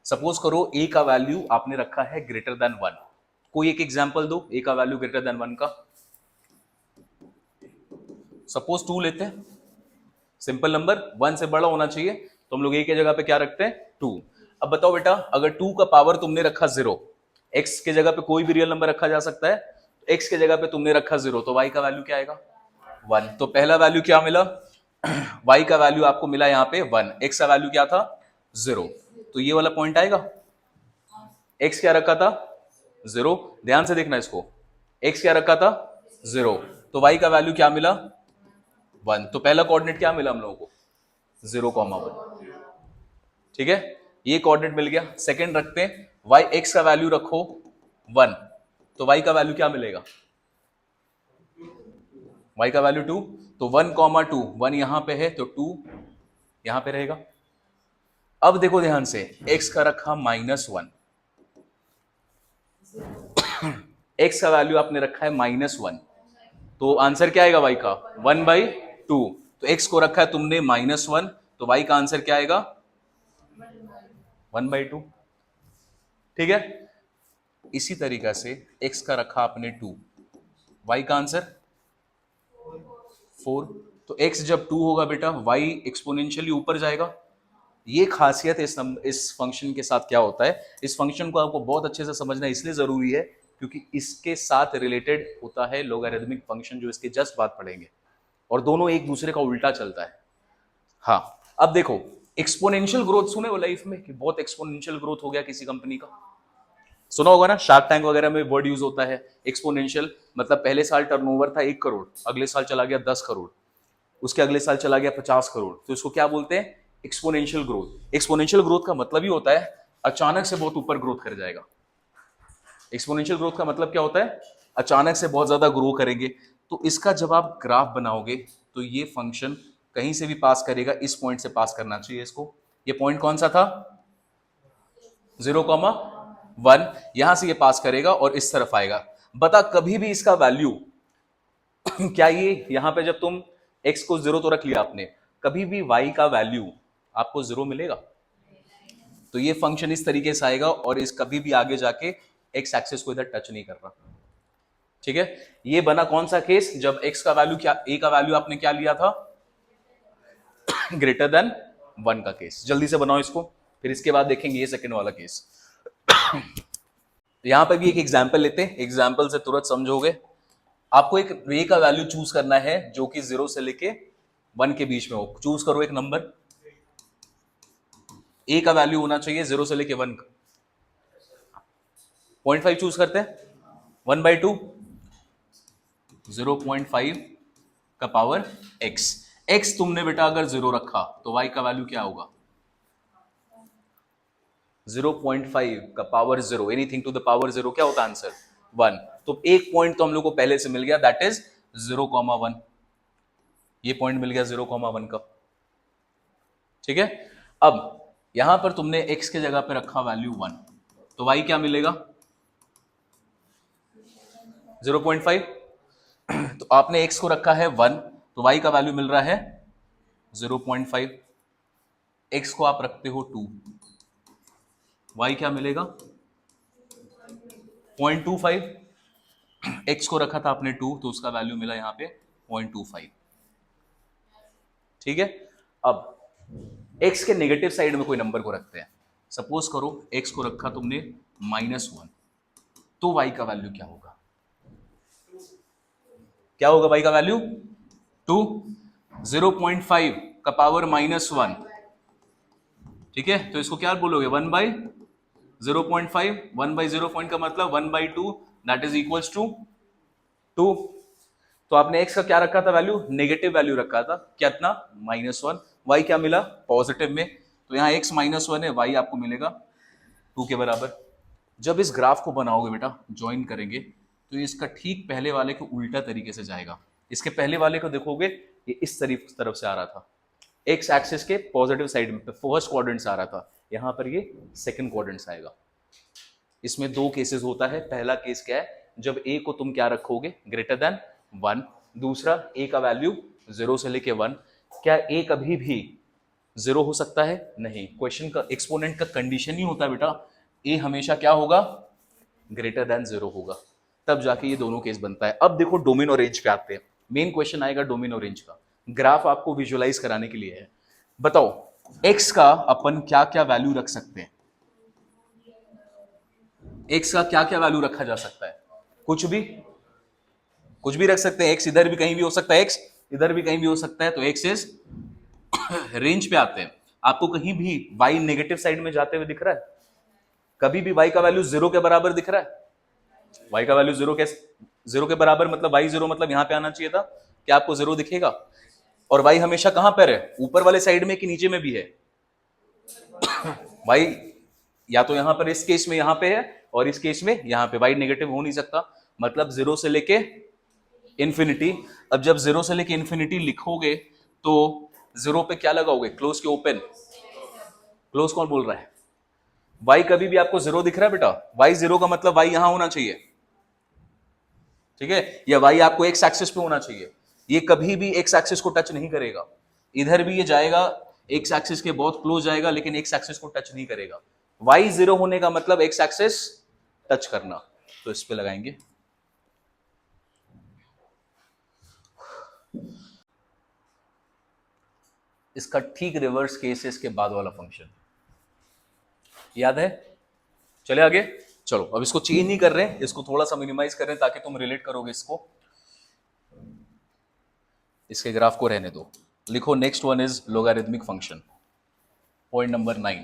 Speaker 2: सपोज करो ए का वैल्यू आपने रखा है ग्रेटर देन 1, कोई एक एग्जांपल दो ए का वैल्यू ग्रेटर देन 1 का, सपोज 2 लेते हैं, सिंपल नंबर 1 से बड़ा होना चाहिए, तो हम लोग ए के जगह पे क्या रखते हैं, 2। अब बताओ बेटा, अगर 2 का पावर तुमने रखा 0, x के जगह पे कोई भी रियल नंबर रखा जा सकता है, x के जगह पे तुमने रखा 0, तो y का वैल्यू क्या आएगा, 1। तो पहला वैल्यू क्या मिला, y का वैल्यू आपको मिला यहाँ पे 1, x का वैल्यू क्या था 0, तो ये वाला पॉइंट आएगा। x क्या रखा था 0, ध्यान से देखना इसको, x क्या रखा था 0, तो y का वैल्यू क्या मिला 1, तो पहला कोऑर्डिनेट क्या मिला हम लोगों को 0,1, ठीक है, ये कोऑर्डिनेट मिल गया। सेकंड रखते हैं, y x का वैल्यू रखो 1, तो y का वैल्यू क्या मिलेगा, y का वैल्यू 2, तो 1,2, 1 यहां पे है तो 2 यहां पे रहेगा। अब देखो ध्यान से, x का रखा -1, x का वैल्यू आपने रखा है -1, तो आंसर क्या आएगा y का 1/2, तो x को रखा है तुमने -1, तो y का आंसर क्या आएगा 1/2, ठीक है। इसी तरीका से x का रखा आपने 2, y का आंसर 4, तो x जब 2 होगा बेटा y एक्सपोनेंशियली ऊपर जाएगा। ये खासियत इस फंक्शन के साथ क्या होता है, इस फंक्शन को आपको बहुत अच्छे से समझना इसलिए जरूरी है क्योंकि इसके साथ रिलेटेड होता है लोगरिथमिक फंक्शन, जो इसके जस्ट बाद पढ़ेंगे, और दोनों एक दूसरे का उल्टा चलता है। हाँ, अब देखो एक्सपोनेंशियल ग्रोथ सुने हो लाइफ में कि बहुत एक्सपोनेंशियल ग्रोथ हो गया किसी कंपनी का, सुना होगा ना, शार्क टैंक वगैरह में वर्ड यूज होता है एक्सपोनेंशियल, मतलब पहले साल टर्नओवर था 1 करोड़, अगले साल चला गया 10 करोड़, उसके अगले साल चला गया 50 करोड़, तो इसको क्या बोलते हैं? Exponential growth. एक्सपोनेंशियल ग्रोथ का मतलब ही होता है अचानक से बहुत ऊपर ग्रोथ कर जाएगा। एक्सपोनेंशियल ग्रोथ का मतलब क्या होता है? अचानक से बहुत ज्यादा ग्रो करेंगे। तो इसका जब आप ग्राफ बनाओगे तो ये फंक्शन कहीं से भी पास करेगा, इस पॉइंट से पास करना चाहिए इसको। ये पॉइंट कौन सा था? 0,1, यहां से ये पास करेगा और इस तरफ आएगा। बता कभी भी इसका वैल्यू क्या ये यहां पे जब तुम x को 0 तो रख लिया आपने, कभी भी y का वैल्यू आपको 0 मिलेगा? तो ये फंक्शन इस तरीके से आएगा और इस कभी भी आगे जाके x एक्सिस को इधर टच नहीं कर रहा। ठीक है, ये बना कौन सा केस? जब x का वैल्यू क्या, a का वैल्यू आपने क्या लिया था? ग्रेटर देन 1 का केस। जल्दी से बनाओ इसको, फिर इसके बाद देखेंगे ये सेकंड वाला केस। यहां पर भी एक एग्जांपल लेते हैं, एग्जांपल से तुरंत समझोगे। आपको एक वे का वैल्यू चूज करना है जो कि 0 से लेके 1 के बीच में हो। चूज करो एक नंबर, ए का वैल्यू होना चाहिए 0 से लेके 1 का। 0.5 चूज करते हैं, 1/2, 0.5 का पावर x। x तुमने बेटा अगर 0 रखा तो y का वैल्यू क्या होगा? 0.5 का power 0, anything to the power 0 क्या होता है आंसर? 1। तो एक पॉइंट तो हम लोग को पहले से मिल गया, दैट इज 0,1। ये पॉइंट मिल गया 0,1 का। ठीक है, अब यहां पर तुमने x के जगह पे रखा वैल्यू 1, तो y क्या मिलेगा? 0.5। तो आपने x को रखा है 1, तो y का वैल्यू मिल रहा है 0.5। x को आप रखते हो 2, y क्या मिलेगा? 0.25। x को रखा था आपने 2, तो उसका वैल्यू मिला यहां पे 0.25। ठीक है, अब x के नेगेटिव साइड में कोई नंबर को रखते हैं। सपोज करो x को रखा तुमने -1, तो y का वैल्यू क्या होगा? क्या होगा y का वैल्यू? 2। 0.5 का पावर -1, ठीक है, तो इसको क्या बोलोगे? 1/0.5। 1/0 पॉइंट का मतलब 1/2, दैट इज इक्वल्स टू 2। तो आपने x का क्या रखा था वैल्यू? नेगेटिव वैल्यू रखा था, कितना? -1। y क्या मिला? पॉजिटिव में। तो यहाँ x -1 है, y आपको मिलेगा 2 के बराबर। जब इस ग्राफ को बनाओगे बेटा, ज्वाइन करेंगे, तो इसका ठीक पहले वाले को उल्टा तरीके से जाएगा। इसके पहले वाले को देखोगे ये इस तरफ से आ रहा था, एक्स एक्सिस के पॉजिटिव साइड में फर्स्ट क्वाड्रेंट से आ रहा था, यहां पर ये सेकंड क्वाड्रेंट से आएगा। इसमें 2 केसेस होता है। पहला केस क्या है? जब a को तुम क्या रखोगे? Greater than 1। दूसरा, a का वैल्यू 0 से लेके 1। क्या a कभी भी 0 हो सकता है? नहीं। क्वेश्चन का एक्सपोनेंट का कंडीशन ही होता है बेटा, a हमेशा क्या होगा? ग्रेटर देन 0 होगा, तब जाके ये दोनों केस बनता है। अब देखो डोमेन और रेंज पे आते हैं। मेन क्वेश्चन आएगा डोमेन और रेंज का। ग्राफ आपको विजुअलाइज कराने के लिए है। बताओ x का अपन क्या क्या वैल्यू रख सकते हैं? x का क्या क्या वैल्यू रखा जा सकता है? कुछ भी रख सकते हैं। x इधर भी कहीं भी हो सकता है, x इधर भी कहीं भी हो सकता है। तो x इज रेंज पे आते हैं। आपको कहीं भी y नेगेटिव साइड में जाते हुए दिख रहा है? कभी भी y का वैल्यू 0 के बराबर दिख रहा है? y का वैल्यू 0 के बराबर मतलब y 0 मतलब यहां पे आना चाहिए था। क्या आपको 0 दिखेगा? और y हमेशा कहां पर है? ऊपर वाले साइड में कि नीचे में भी है? y या तो यहां पर इस केस में यहां पे है और इस केस में यहां पे। y नेगेटिव हो नहीं सकता, मतलब 0 से लेके इंफिनिटी। अब जब 0 से लेके इंफिनिटी लिखोगे तो 0 पे क्या लगाओगे? क्लोज के ओपन? क्लोज कौन बोल रहा है? y कभी भी आपको 0 दिख रहा है बेटा? y 0 का मतलब y यहां होना चाहिए, ठीक है, या y आपको x एक्सिस पे होना चाहिए। ये कभी भी x एक्सिस को टच नहीं करेगा। इधर भी ये जाएगा x एक्सिस के बहुत क्लोज जाएगा, लेकिन x एक्सिस को टच नहीं करेगा। y 0 होने का मतलब x एक्सिस टच करना। तो इस पे लगाएंगे। इसका ठीक रिवर्स केस है इसके बाद वाला फंक्शन, याद है? चले आगे। चलो अब इसको चेंज नहीं कर रहे हैं, इसको थोड़ा सा मिनिमाइज कर रहे हैं ताकि तुम रिलेट करोगे इसको। इसके ग्राफ को रहने दो। लिखो next one is logarithmic function, point number 9।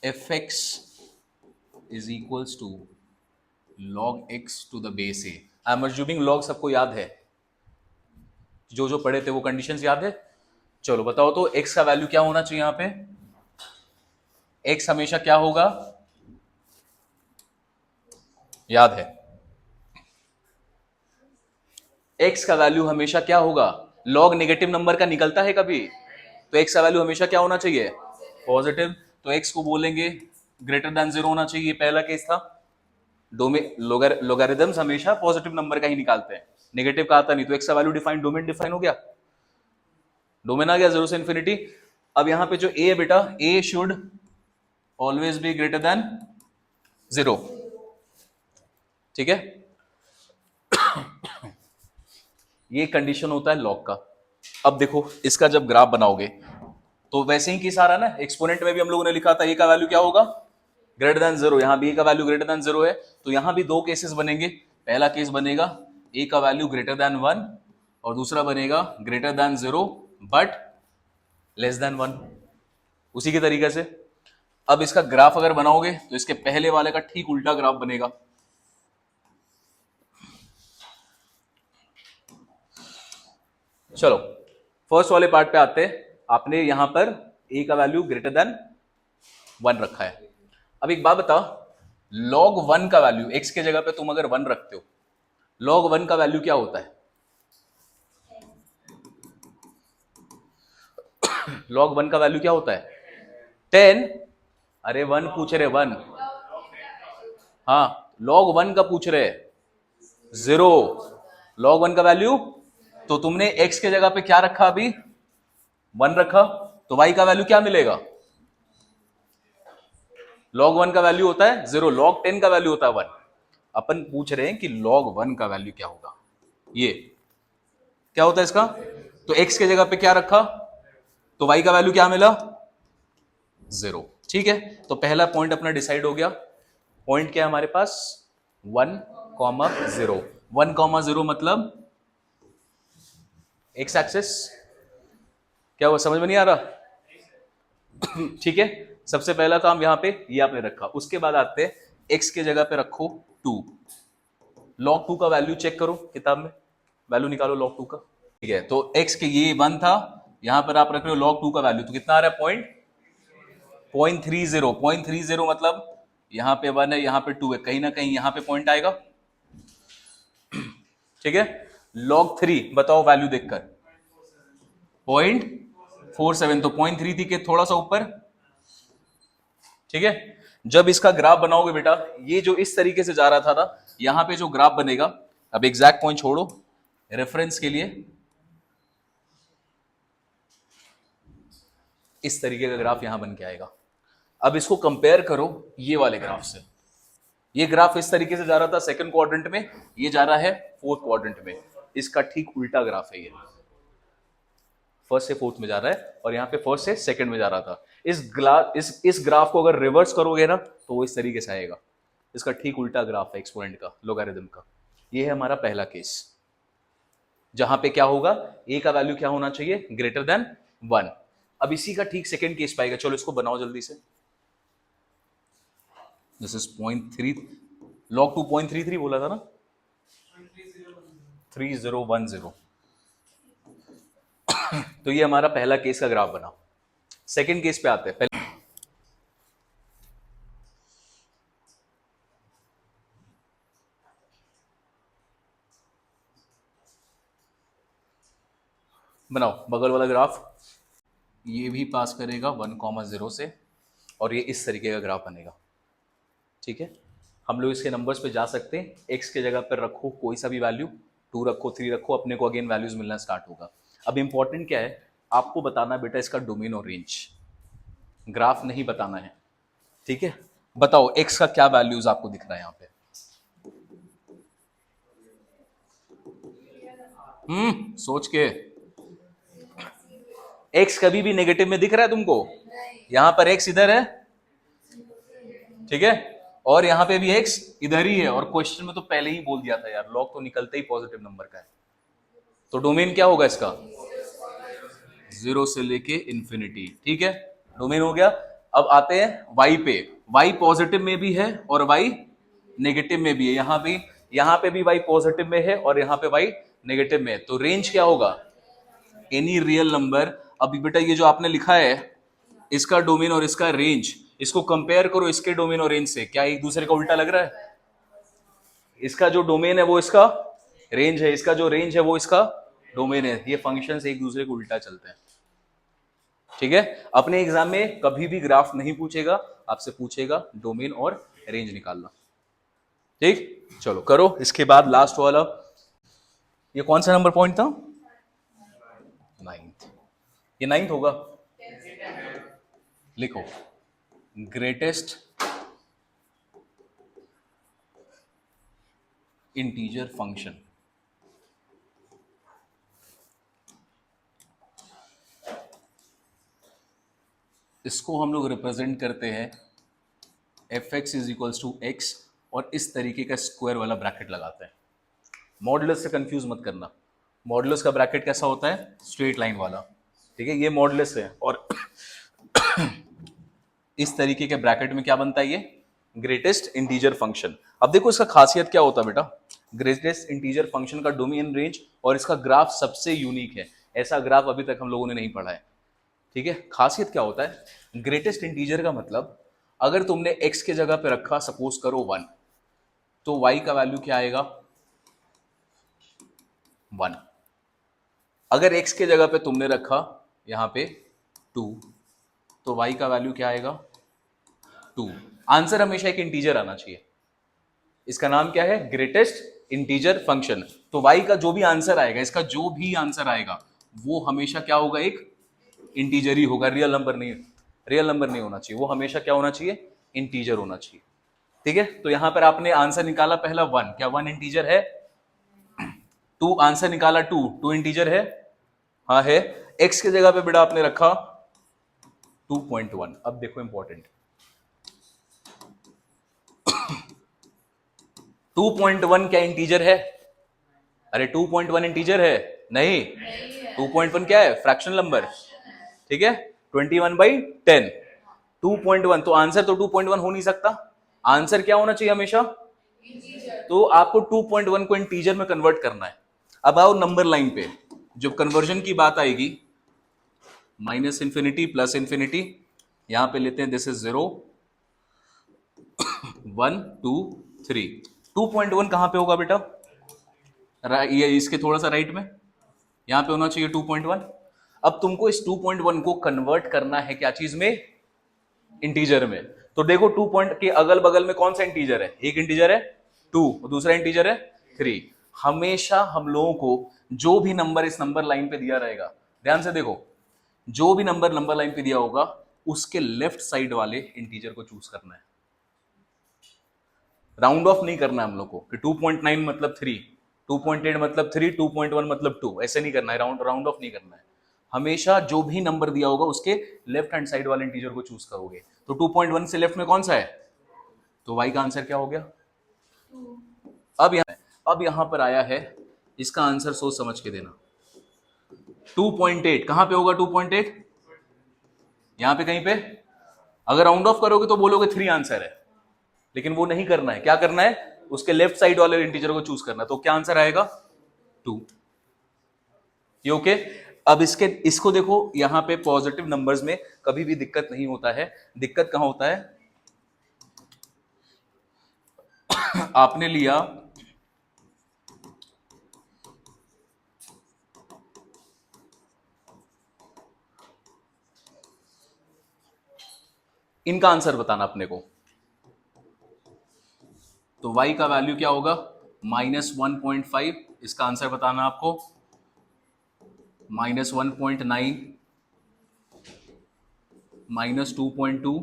Speaker 2: F x is equals to log x to the base a. I am assuming log सबको याद है, जो जो पढ़े थे वो कंडीशंस याद है। चलो बताओ तो x का वैल्यू क्या होना चाहिए यहां पे, x हमेशा क्या होगा, याद है x का वैल्यू हमेशा क्या होगा, log नेगेटिव नंबर का निकलता है कभी, तो x का वैल्यू हमेशा क्या होना चाहिए, पॉजिटिव। तो x को बोलेंगे ग्रेटर देन 0 होना चाहिए, पहला केस था। लोगारिथम्स हमेशा पॉजिटिव नंबर का ही निकालते हैं, नेगेटिव का आता नहीं। तो x का वैल्यू डिफाइन, डोमेन डिफाइन हो गया, डोमेन आ गया 0 से इंफिनिटी। अब यहां पे जो a है बेटा, a should always be greater than 0, ठीक है। ये कंडीशन होता है लॉग का। अब देखो इसका जब ग्राफ बनाओगे तो वैसे ही केस आ रहा ना, एक्सपोनेंट में भी हम लोगों ने लिखा था a का वैल्यू क्या होगा, ग्रेटर देन 0। यहां b का वैल्यू ग्रेटर देन 0 है, तो यहां भी दो केसेस बनेंगे। पहला केस बनेगा a का वैल्यू ग्रेटर देन 1 और दूसरा बनेगा greater than 0 but less than 1, उसी के तरीके से। अब इसका ग्राफ अगर बनाओगे तो इसके पहले वाले का ठीक उल्टा ग्राफ बनेगा। चलो फर्स्ट वाले पार्ट पे आते हैं। आपने यहां पर a का वैल्यू ग्रेटर देन 1 रखा है। अब एक बात बताओ, log 1 का वैल्यू, x के जगह पे तुम अगर 1 रखते हो, log 1 का वैल्यू क्या होता है, log 1 का वैल्यू क्या होता है, 10। अरे 1 पूछ रहे, 1, हाँ log 1 का पूछ रहे, 0। log 1 का वैल्यू, तो तुमने x के जगह पे क्या रखा, अभी 1 रखा, तो y का वैल्यू क्या मिलेगा, log 1 का वैल्यू होता है 0, log 10 का वैल्यू होता है 1। अपन पूछ रहे हैं कि log 1 का वैल्यू क्या होगा, ये क्या होता है इसका, तो x के जगह पे क्या रखा, तो y का वैल्यू क्या मिला, 0, ठीक है। तो पहला पॉइंट अपना डिसाइड हो गया। पॉइंट क्या है हमारे पास, 1,0। 1,0 मतलब x एक्सिस, क्या वो समझ में नहीं आ रहा ठीक है। सबसे पहला काम यहां पे ये आपने रखा, उसके बाद आते हैं x के जगह पे रखो 2। log 2 का वैल्यू चेक करो किताब में, वैल्यू निकालो log 2 का, ठीक है। तो x के ये 1 था, यहां पर आप रख रहे हो log 2 का वैल्यू, तो कितना आ रहा है, पॉइंट 0.30 मतलब यहां पे 1 है, यहां पे 2 है, कहीं ना कहीं यहां पे पॉइंट आएगा, ठीक है। log 3 बताओ वैल्यू देखकर, 0.47, तो 0.3 थी के थोड़ा सा ऊपर, ठीक है। जब इसका ग्राफ बनाओगे बेटा, ये जो इस तरीके से जा रहा था ना, यहां पे जो ग्राफ बनेगा, अब एग्जैक्ट पॉइंट छोड़ो, रेफरेंस के लिए इस तरीके का ग्राफ यहां बन के आएगा। अब इसको कंपेयर करो ये वाले ग्राफ से। ये ग्राफ इस तरीके से जा रहा था सेकंड क्वाड्रेंट में, ये जा रहा है फोर्थ क्वाड्रेंट में। इसका ठीक उल्टा ग्राफ है ये, फर्स्ट से फोर्थ में जा रहा है और यहाँ पे फर्स्ट से सेकंड में जा रहा था। इस ग्राफ को अगर रिवर्स करोगे ना तो वो इस तरीके से आएगा। इसका ठीक उल्टा ग्राफ है एक्सपोनेंट का, लोगारिथम का। ये है हमारा पहला केस, जहां पे क्या होगा, a का वैल्यू क्या होना चाहिए, ग्रेटर देन 1। अब इसी का ठीक सेकंड केस पाएगा। चलो इसको बनाओ जल्दी से। दिस इज 0.3, log 2 0.33 बोला था ना, 3010। तो ये हमारा पहला केस का ग्राफ बना। सेकंड केस पे आते हैं। पहले बनाओ बगल वाला ग्राफ, ये भी पास करेगा 1,0 से, और ये इस तरीके का ग्राफ बनेगा, ठीक है। हम लोग इसके नंबर्स पे जा सकते हैं। एक्स के जगह पर रखो कोई सा भी वैल्यू, 2 रखो, 3 रखो, अपने को अगेन वैल्यूज मिलना स्टार्ट होगा। अब इंपॉर्टेंट क्या है, आपको बताना बेटा इसका डोमेन और रेंज, ग्राफ नहीं बताना है, ठीक है। बताओ एक्स का क्या वैल्यूज आपको दिख रहा है यहाँ पे, सोच के। x कभी भी नेगेटिव में दिख रहा है तुमको? यहां पर x इधर है, ठीक है, और यहां पे भी x इधर ही है, और क्वेश्चन में तो पहले ही बोल दिया था यार, लॉग तो निकलते ही पॉजिटिव नंबर का है। तो डोमेन क्या होगा इसका? 0 से लेके इंफिनिटी, ठीक है, डोमेन हो गया। अब आते हैं y पे। y पॉजिटिव में भी है और y नेगेटिव में भी है। यहां पे भी y पॉजिटिव में है और यहां पे y नेगेटिव में है। तो रेंज क्या होगा? Any real number. अभी बेटा ये जो आपने लिखा है, इसका डोमेन और इसका रेंज, इसको कंपेयर करो इसके डोमेन और रेंज से, क्या एक दूसरे का उल्टा लग रहा है? इसका जो डोमेन है वो इसका रेंज है, इसका जो रेंज है वो इसका डोमेन है। ये फंक्शंस एक दूसरे को उल्टा चलते हैं, ठीक है। अपने एग्जाम में कभी भी ग्राफ नहीं पूछेगा, आपसे पूछेगा डोमेन और रेंज निकालना, ठीक। चलो करो, इसके बाद लास्ट वाला, ये कौन सा नंबर पॉइंट था? 9th। ये 9th होगा, लिखो ग्रेटेस्ट इंटीजर फंक्शन। इसको हम लोग रिप्रेजेंट करते हैं f x is equals to x, और इस तरीके का स्क्वायर वाला ब्रैकेट लगाते हैं। मॉडुलस से कंफ्यूज मत करना, मॉडुलस का ब्रैकेट कैसा होता है? स्ट्रेट लाइन वाला, ठीक है, ये मॉडुलस है। और इस तरीके के ब्रैकेट में क्या बनता है? ये ग्रेटेस्ट इंटीजर फंक्शन। अब देखो इसका खासियत क्या होता है बेटा, ग्रेटेस्ट इंटीजर फंक्शन का डोमेन, रेंज और इसका ग्राफ सबसे यूनिक है। ऐसा ग्राफ अभी तक हम लोगों ने नहीं पढ़ा है, ठीक है। खासियत क्या होता है? ग्रेटेस्ट इंटीजर का मतलब, अगर तुमने x के जगह पे रखा सपोज करो 1, तो y का वैल्यू क्या आएगा? 1। अगर x के जगह पे तुमने रखा यहां पे 2, तो y का वैल्यू क्या आएगा? 2। आंसर हमेशा एक इंटीजर आना चाहिए। इसका नाम क्या है? Greatest integer function. तो y का जो भी आंसर आएगा, इसका जो भी आंसर आएगा, वो हमेशा क्या होगा? एक इंटीजर ही होगा, रियल नंबर नहीं। रियल नंबर नहीं होना चाहिए, वो हमेशा क्या होना चाहिए? इंटीजर होना चाहिए, ठीक है। तो यहां पर आपने आंसर निकाला पहला 1, क्या 1 इंटीजर है? 2 आंसर निकाला 2, 2 इंटीजर है? हाँ है। x की जगह पे बेटा आपने रखा 2.1। अब देखो इंपॉर्टेंट, 2.1 क्या इंटीजर है? अरे 2.1 इंटीजर है? नहीं, 2.1 क्या है? फ्रैक्शनल नंबर, ठीक है। 21/10, 2.1, तो आंसर तो 2.1 हो नहीं सकता। आंसर क्या होना चाहिए हमेशा? तो आपको 2.1 को इंटीजर में कन्वर्ट करना है। अब आओ नंबर लाइन पे, जब कन्वर्जन की बात आएगी, माइनस इंफिनिटी प्लस इंफिनिटी, यहां पे लेते हैं दिस इज 0 1 2 3। 2.1 कहां पे होगा बेटा? ये इसके थोड़ा सा राइट में, यहां पे होना चाहिए 2.1। अब तुमको इस 2.1 को कन्वर्ट करना है क्या चीज में? इंटीजर में। तो देखो 2 पॉइंट के अगल बगल में कौन सा इंटीजर है? एक इंटीजर है 2 और दूसरा इंटीजर है 3। हमेशा हम लोगों को जो भी नंबर इस नंबर लाइन पे दिया रहेगा, ध्यान से देखो, जो भी नंबर नंबर लाइन पे दिया होगा, उसके लेफ्ट साइड वाले इंटीजर को चूज करना है। राउंड ऑफ नहीं करना है हम लोग को कि 2.9 मतलब 3, 2.8 मतलब 3, 2.1 मतलब 2, ऐसे नहीं करना है, राउंड ऑफ नहीं करना है। हमेशा जो भी नंबर दिया होगा उसके लेफ्ट हैंड साइड वाले इंटीजर को चूज करोगे। तो 2.1 से लेफ्ट में कौन सा है? तो y का आंसर क्या हो गया? अब यहां पर आया है, इसका आंसर सोच समझ के देना। 2.8 कहां पे होगा? 2.8 यहां पे कहीं पे। अगर राउंड ऑफ करोगे तो बोलोगे 3 आंसर है, लेकिन वो नहीं करना है। क्या करना है? उसके लेफ्ट साइड वाले इंटीजर को चूज करना है। तो क्या आंसर आएगा? 2। ये ओके। अब इसको देखो, यहां पे पॉजिटिव नंबर्स में कभी भी दिक्कत नहीं होता है। दिक्कत कहां होता है? आपने लिया इनका आंसर बताना अपने को। तो y का वैल्यू क्या होगा? -1.5। इसका आंसर बताना आपको, -1.9, -2.2,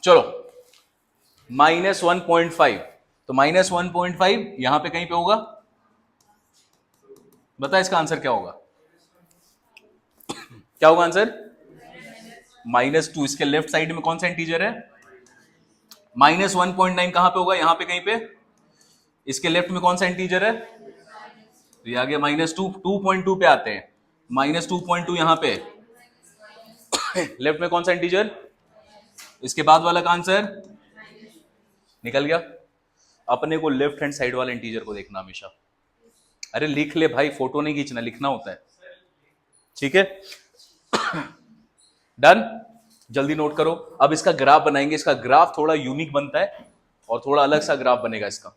Speaker 2: चलो -1.5, तो -1.5 यहां पे कहीं पे होगा, बता इसका आंसर क्या होगा, क्या होगा आंसर, -2। इसके लेफ्ट साइड में कौन सा इंटीजर है, -1.9 कहां पे होगा, यहां पे कहीं पे, इसके लेफ्ट में कौन सा इंटीजर है, तो ये आ गया -2, 2.2 पे आते हैं, -2.2 यहां पे लेफ्ट में कौन सा इंटीजर, इसके बाद वाला का आंसर निकल गया। अपने को लेफ्ट हैंड साइड वाले इंटीजर को देखना हमेशा, अरे लिख ले भाई, फोटो नहीं खींचना, लिखना होता है, ठीक है। डन, जल्दी नोट करो। अब इसका ग्राफ बनाएंगे, इसका ग्राफ थोड़ा यूनिक बनता है और थोड़ा अलग सा ग्राफ बनेगा इसका।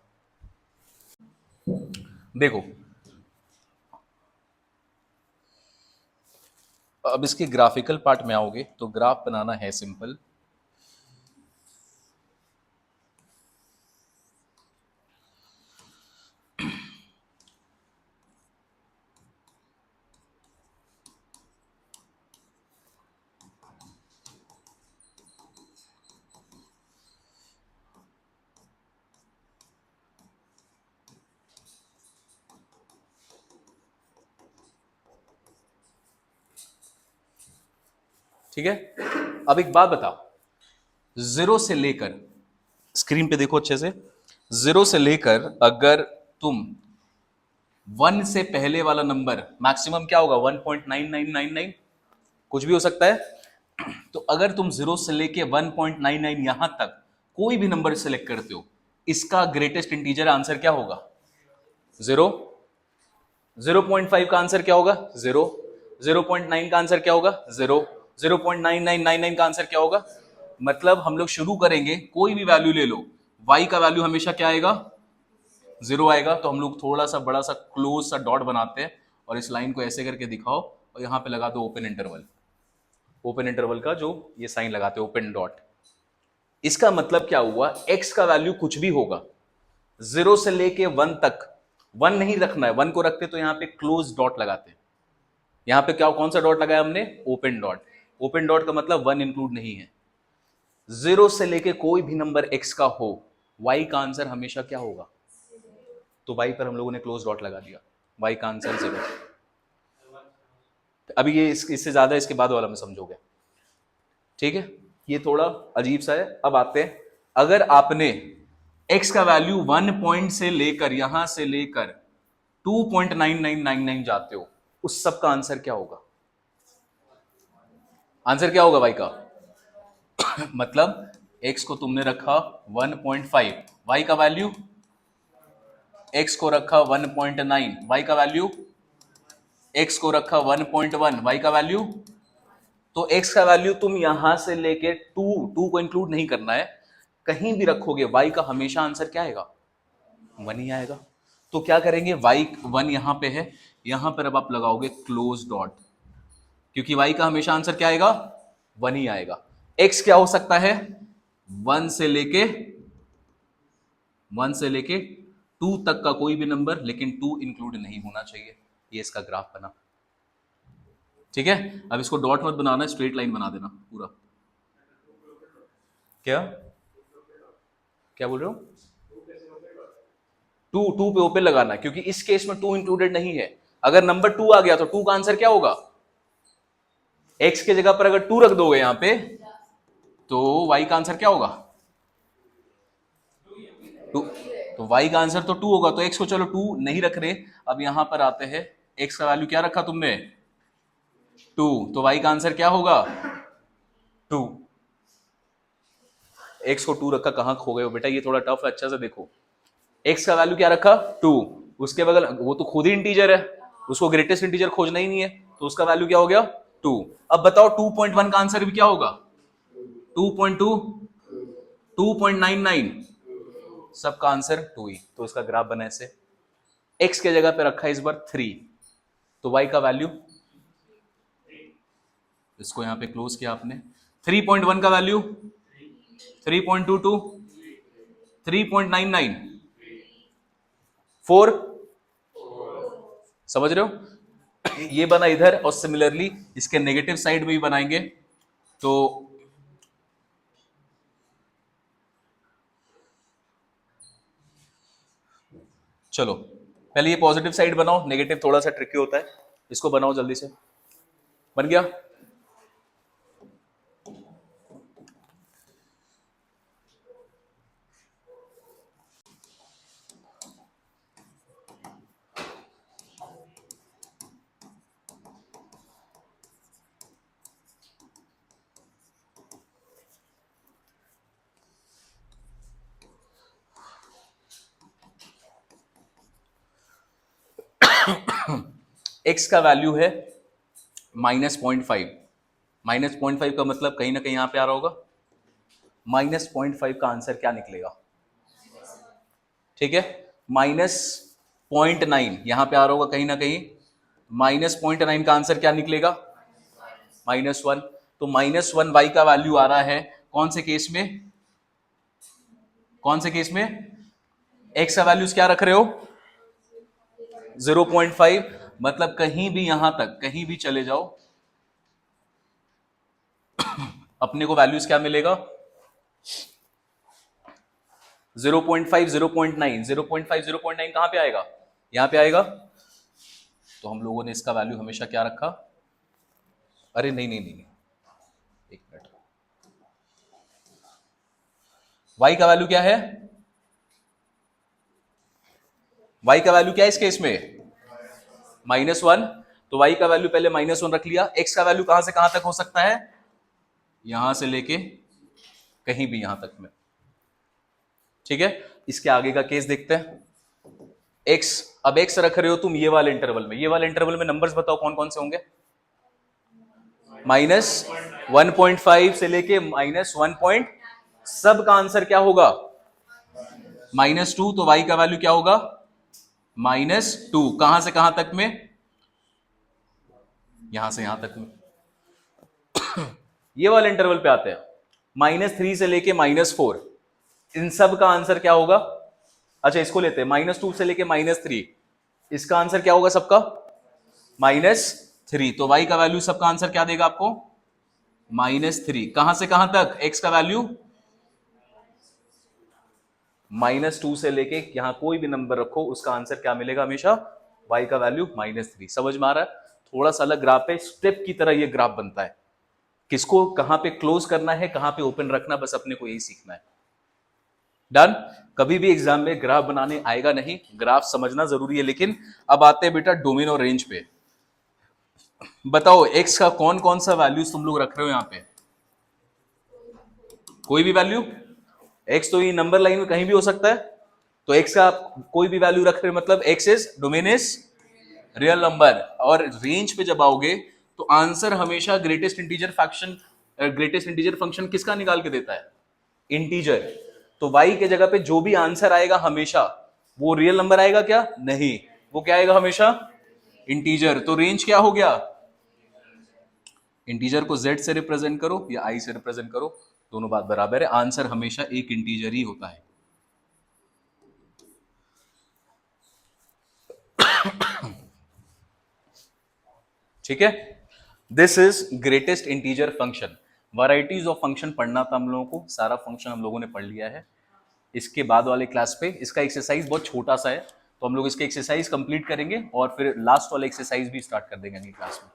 Speaker 2: देखो अब इसके ग्राफिकल पार्ट में आओगे तो ग्राफ बनाना है सिंपल। ठीक है, अब एक बात बताओ, जीरो से लेकर, स्क्रीन पे देखो अच्छे से, जीरो से लेकर अगर तुम 1 से पहले वाला नंबर, मैक्सिमम क्या होगा 1.9999, कुछ भी हो सकता है। तो अगर तुम 0 से लेके 1.99 यहां तक कोई भी नंबर सेलेक्ट करते हो, इसका ग्रेटेस्ट इंटीजर आंसर क्या होगा, 0। 0.5 का आंसर क्या होगा, 0। 0.9 का आंसर क्या होगा, 0। 0.9999 का आंसर क्या होगा। मतलब हम लोग शुरू करेंगे, कोई भी वैल्यू ले लो, y का वैल्यू हमेशा क्या आएगा, 0 आएगा। तो हम लोग थोड़ा सा बड़ा सा क्लोज सा डॉट बनाते हैं और इस लाइन को ऐसे करके दिखाओ और यहां पे लगा दो ओपन इंटरवल, ओपन इंटरवल का जो ये साइन लगाते हैं ओपन डॉट। इसका मतलब क्या हुआ, x का वैल्यू कुछ भी होगा, 0 से लेके 1 तक, 1 नहीं रखना है, 1 को रखते तो यहां पे क्लोज डॉट लगाते हैं। यहां पे क्या, कौन सा डॉट लगाया हमने, ओपन डॉट। ओपन डॉट का मतलब 1 इंक्लूड नहीं है। 0 से लेके कोई भी नंबर x का हो, y का आंसर हमेशा क्या होगा, तो y पर हम लोगों ने क्लोज डॉट लगा दिया, y का आंसर 0। अभी ये इससे ज्यादा इसके बाद वाला में समझोगे, ठीक है। ये थोड़ा अजीब सा है। अब आते हैं, अगर आपने x का वैल्यू 1 पॉइंट से लेकर यहां से लेकर 2.9999 जाते हो, उस सब का आंसर क्या होगा, आंसर क्या होगा y का। मतलब x को तुमने रखा 1.5, y का वैल्यू, x को रखा 1.9, y का वैल्यू, x को रखा 1.1, y का वैल्यू। तो x का वैल्यू तुम यहां से लेके 2 को इंक्लूड नहीं करना है, कहीं भी रखोगे y का हमेशा आंसर क्या आएगा, 1 ही आएगा। तो क्या करेंगे, y 1 यहां पे है, यहां पर अब आप लगाओगे क्लोज डॉट, क्योंकि y का हमेशा आंसर क्या आएगा, 1 ही आएगा। x क्या हो सकता है, 1 से लेके 2 तक का कोई भी नंबर, लेकिन 2 इंक्लूड नहीं होना चाहिए। ये इसका ग्राफ बना, ठीक है। अब इसको डॉट मत बनाना, स्ट्रेट लाइन बना देना पूरा। क्या क्या बोल रहे हो, 2 पे ओपन लगाना, क्योंकि इस केस में 2 इंक्लूडेड नहीं है। अगर नंबर 2 आ गया तो 2 का आंसर क्या होगा, x के जगह पर अगर 2 रख दोगे यहां पे, तो y का आंसर क्या होगा, 2। तो y का आंसर तो 2 होगा, तो x को चलो 2 नहीं रख रहे। अब यहां पर आते हैं, x का वैल्यू क्या रखा तुमने, 2, तो y का आंसर क्या होगा, 2। x को 2 रखा, कहां खो गए हो बेटा, ये थोड़ा टफ है, अच्छा से देखो। x का वैल्यू क्या रखा, 2, उसके बगल वो तो खुद ही इंटीजर है, उसको ग्रेटेस्ट इंटीजर खोजना ही नहीं है, तो उसका वैल्यू क्या हो गया, 2। अब बताओ 2.1 का आंसर भी क्या होगा, 2.2, 2.99, सबका आंसर 2 ही। तो इसका ग्राफ बना ऐसे, x के जगह पे रखा इस बार 3, तो y का वैल्यू, इसको यहां पे क्लोज किया आपने, 3.1 का वैल्यू 3.22, 3.99, 4, समझ रहे हो। ये बना इधर, और सिमिलरली इसके नेगेटिव साइड में भी बनाएंगे। तो चलो पहले ये पॉजिटिव साइड बनाओ, नेगेटिव थोड़ा सा ट्रिकी होता है, इसको बनाओ जल्दी से। बन गया? x का वैल्यू है -0.5। -0.5 का मतलब कहीं ना कहीं यहां पे आ रहा होगा। -0.5 का आंसर क्या निकलेगा? ठीक है, -0.9 यहां पे आ रहा होगा कहीं ना कहीं। -0.9 का आंसर क्या निकलेगा? -1। तो -1 y का वैल्यू आ रहा है कौन से केस में? कौन से केस में? x का वैल्यूज क्या रख रहे हो? 0.5। मतलब कहीं भी यहां तक कहीं भी चले जाओ अपने को वैल्यूज क्या मिलेगा? 0.5, 0.9, 0.5, 0.9 कहां पे आएगा? यहां पे आएगा। तो हम लोगों ने इसका वैल्यू हमेशा क्या रखा? अरे नहीं नहीं नहीं, एक मिनट। y का वैल्यू क्या है? y का वैल्यू क्या है इस केस में? -1। तो y का वैल्यू पहले -1 रख लिया। x का वैल्यू कहां से कहां तक हो सकता है? यहां से लेके कहीं भी यहां तक में। ठीक है, इसके आगे का केस देखते हैं। x, अब x रख रहे हो तुम ये वाले इंटरवल में। ये वाले इंटरवल में नंबर्स बताओ कौन कौन से होंगे? -1.5 से लेके -1 सब का आंसर क्या होगा? -2। तो y का वैल्यू क्या होगा? -2। कहां से कहां तक में? यहां से यहां तक में। ये वाले इंटरवल पे आते हैं -3 से लेके -4। इन सब का आंसर क्या होगा? अच्छा इसको लेते हैं, -2 से लेके -3। इसका आंसर क्या होगा सबका? -3। तो y का वैल्यू सबका आंसर क्या देगा आपको? -3। कहां से कहां तक x का वैल्यू? -2 से लेके यहां कोई भी नंबर रखो उसका आंसर क्या मिलेगा हमेशा? y का वैल्यू -3। समझ में आ रहा है? थोड़ा सा अलग ग्राफ है, स्टेप की तरह ये ग्राफ बनता है। किसको कहां पे क्लोज करना है, कहां पे ओपन रखना, बस अपने को यही सीखना है। डन। कभी भी एग्जाम में ग्राफ बनाने आएगा नहीं, ग्राफ समझना जरूरी है। लेकिन अब आते हैं बेटा डोमेन और रेंज पे। बताओ x का कौन कौन सा वैल्यूज तुम लोग रख रहे हो यहां पे? कोई भी वैल्यू? x तो ये नंबर लाइन में कहीं भी हो सकता है। तो x का कोई भी वैल्यू रख रहे हो मतलब x is domain is real number. और रेंज पे जब आओगे तो आंसर हमेशा ग्रेटेस्ट इंटीजर फंक्शन किसका निकाल के देता है? इंटीजर। तो y के जगह पे जो भी आंसर आएगा हमेशा वो रियल नंबर आएगा क्या? नहीं, वो क्या आएगा हमेशा? इंटीजर। तो रेंज क्या हो गया? इंटीजर को z से रिप्रेजेंट करो या i से रिप्रेजेंट करो, दोनों बात बराबर है। आंसर हमेशा एक इंटीजर ही होता है। ठीक है, this is greatest integer function. Varieties of function पढ़ना था हम लोगों को, सारा फंक्शन हम लोगों ने पढ़ लिया है। इसके बाद वाले क्लास पे इसका एक्सरसाइज बहुत छोटा सा है, तो हम लोग इसके एक्सरसाइज कंप्लीट करेंगे और फिर लास्ट वाला एक्सरसाइज भी स्टार्ट कर देंगे अगली क्लास में।